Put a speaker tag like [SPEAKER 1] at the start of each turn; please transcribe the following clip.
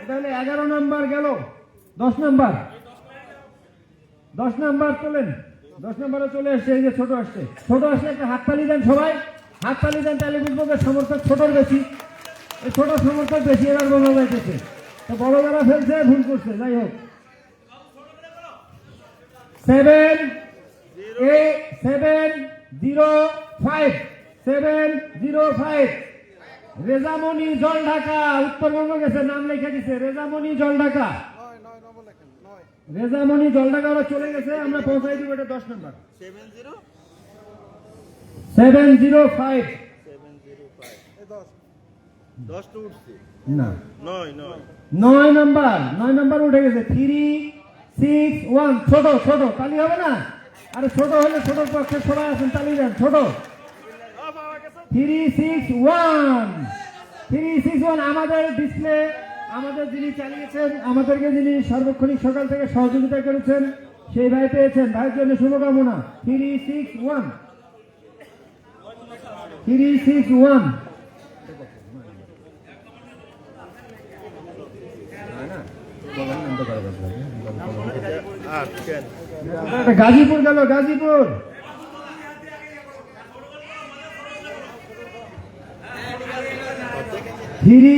[SPEAKER 1] এটা হলে 11 নাম্বার গেল। 10 নাম্বার, 10 নাম্বার তোলেন। 10 নাম্বারে চলে আসছে, এই যে ছোট আসছে। ছোট আসলে একটা হাততালি দেন সবাই, হাততালি দেন, তাহলে বুঝবো যে সমর্থক ছোটর বেশি। এই ছোট সমর্থক বেশি, এবার বোঝা যাইতেছে। তো বড় যারা ফেলছে ভুল করছে, যাই হোক। 705 রেজামণি জলঢাকা, উত্তরবঙ্গ গেছে, নাম লিখে দিছে রেজামণি জলঢাকা। রেজামণি জলঢাকা ওরা চলে গেছে, আমরা পৌঁছাই দিব। এটা 10 নাম্বার। 705 না, 9 নাম্বার। 9 নাম্বার উঠে গেছে। 361 ছোট ছোট তালি হবে না? আরে ছোট হলে ছোট পক্ষে সবাই আছেন, তালি দেন। ছোট 361 আমাদের ডিসপ্লে, আমাদের যিনি চালিয়েছেন, আমাদেরকে যিনি সার্বক্ষণিক সকাল থেকে সহযোগিতা করেছেন, সেই ভাই পেয়েছেন। ভাইয়ের জন্য শুভকামনা। 361 গাজীপুর গেল, গাজীপুর। 3